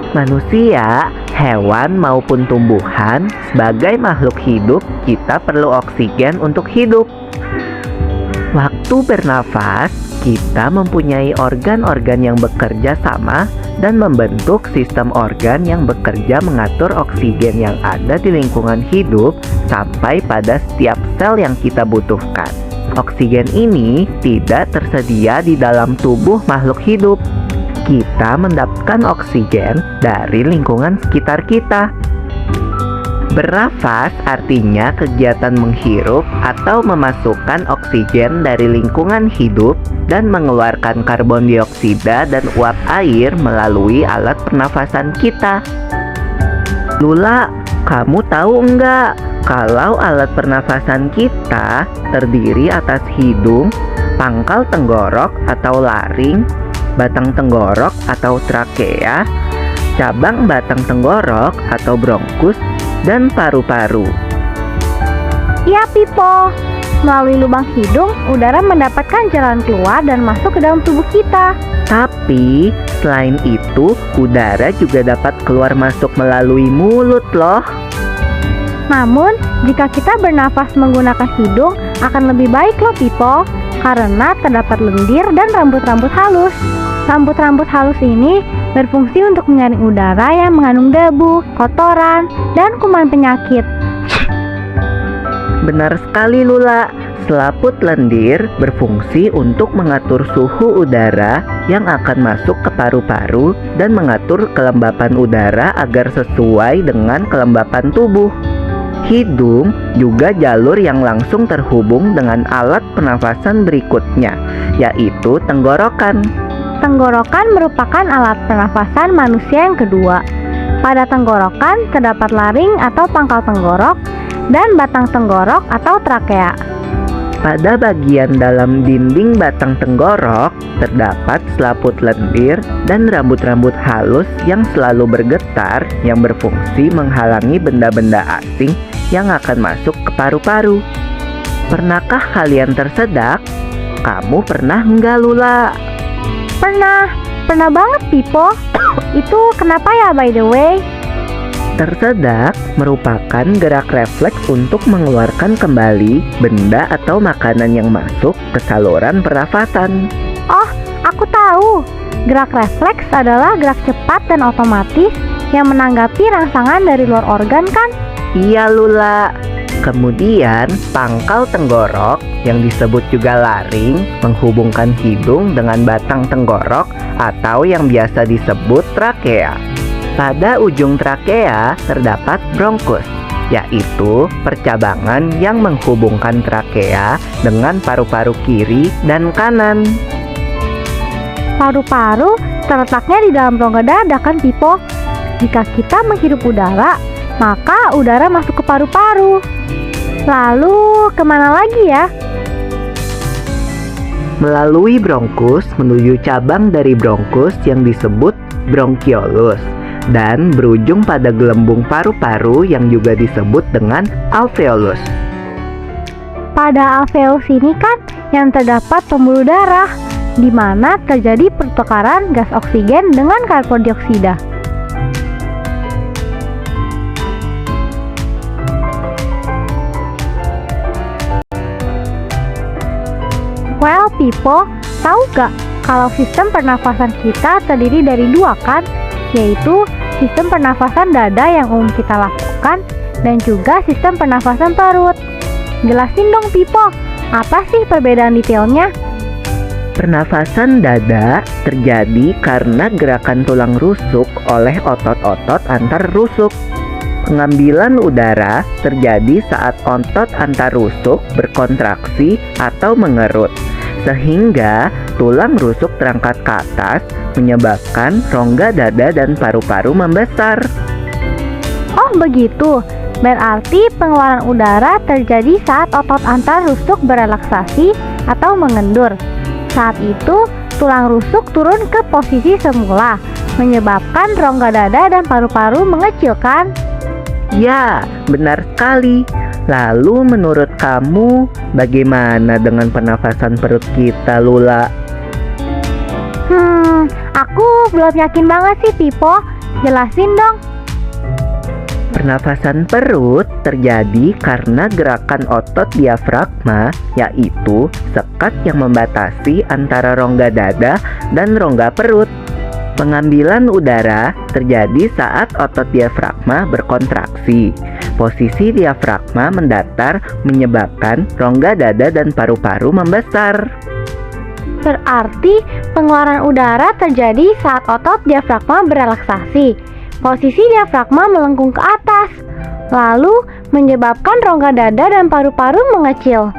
Manusia, hewan maupun tumbuhan, sebagai makhluk hidup, kita perlu oksigen untuk hidup. Waktu bernafas, kita mempunyai organ-organ yang bekerja sama dan membentuk sistem organ yang bekerja mengatur oksigen yang ada di lingkungan hidup sampai pada setiap sel yang kita butuhkan. Oksigen ini tidak tersedia di dalam tubuh makhluk hidup. Kita mendapatkan oksigen dari lingkungan sekitar kita. Bernafas artinya kegiatan menghirup atau memasukkan oksigen dari lingkungan hidup dan mengeluarkan karbon dioksida dan uap air melalui alat pernafasan kita. Lula, kamu tahu enggak kalau alat pernafasan kita terdiri atas hidung, pangkal tenggorok atau laring, batang tenggorok atau trakea, cabang batang tenggorok atau bronkus, dan paru-paru. Iya, Pipo. Melalui lubang hidung, udara mendapatkan jalan keluar dan masuk ke dalam tubuh kita. Tapi, selain itu, udara juga dapat keluar masuk melalui mulut loh. Namun, jika kita bernafas menggunakan hidung, akan lebih baik loh, Pipo. Karena terdapat lendir dan rambut-rambut halus. Rambut-rambut halus ini berfungsi untuk menyaring udara yang mengandung debu, kotoran, dan kuman penyakit. Benar sekali, Lula. Selaput lendir berfungsi untuk mengatur suhu udara yang akan masuk ke paru-paru dan mengatur kelembapan udara agar sesuai dengan kelembapan tubuh. Hidung juga jalur yang langsung terhubung dengan alat pernafasan berikutnya, yaitu tenggorokan. Tenggorokan merupakan alat pernafasan manusia yang kedua. Pada tenggorokan terdapat laring atau pangkal tenggorok dan batang tenggorok atau trakea. Pada bagian dalam dinding batang tenggorok terdapat selaput lendir dan rambut-rambut halus yang selalu bergetar yang berfungsi menghalangi benda-benda asing yang akan masuk ke paru-paru. Pernahkah kalian tersedak? Kamu pernah enggak, Lula? Pernah banget, Pipo. Itu kenapa ya, by the way? Tersedak merupakan gerak refleks untuk mengeluarkan kembali benda atau makanan yang masuk ke saluran pernafasan. Oh, aku tahu. Gerak refleks adalah gerak cepat dan otomatis yang menanggapi rangsangan dari luar organ, kan? Iya, Lula. Kemudian pangkal tenggorok yang disebut juga laring menghubungkan hidung dengan batang tenggorok atau yang biasa disebut trakea. Pada ujung trakea terdapat bronkus, yaitu percabangan yang menghubungkan trakea dengan paru-paru kiri dan kanan. Paru-paru terletaknya di dalam rongga dada, kan, Pipo? Jika kita menghirup udara, maka udara masuk ke paru-paru. Lalu kemana lagi ya? Melalui bronkus menuju cabang dari bronkus yang disebut bronkiolus dan berujung pada gelembung paru-paru yang juga disebut dengan alveolus. Pada alveolus ini kan yang terdapat pembuluh darah, di mana terjadi pertukaran gas oksigen dengan karbon dioksida. Well, Pipo, tahu gak kalau sistem pernafasan kita terdiri dari dua, kan? Yaitu sistem pernafasan dada yang umum kita lakukan dan juga sistem pernafasan perut. Jelasin dong, Pipo, apa sih perbedaan detailnya? Pernafasan dada terjadi karena gerakan tulang rusuk oleh otot-otot antar rusuk. Pengambilan udara terjadi saat otot antar rusuk berkontraksi atau mengerut, sehingga tulang rusuk terangkat ke atas, menyebabkan rongga dada dan paru-paru membesar. Oh begitu, berarti pengeluaran udara terjadi saat otot antar rusuk berelaksasi atau mengendur. Saat itu, tulang rusuk turun ke posisi semula, menyebabkan rongga dada dan paru-paru mengecilkan. Ya, benar sekali. Lalu menurut kamu, bagaimana dengan pernafasan perut kita, Lula? Aku belum yakin banget sih, Pipo. Jelasin dong. Pernafasan perut terjadi karena gerakan otot diafragma, yaitu sekat yang membatasi antara rongga dada dan rongga perut. Pengambilan udara terjadi saat otot diafragma berkontraksi. Posisi diafragma mendatar menyebabkan rongga dada dan paru-paru membesar. Berarti pengeluaran udara terjadi saat otot diafragma berelaksasi. Posisi diafragma melengkung ke atas, lalu menyebabkan rongga dada dan paru-paru mengecil.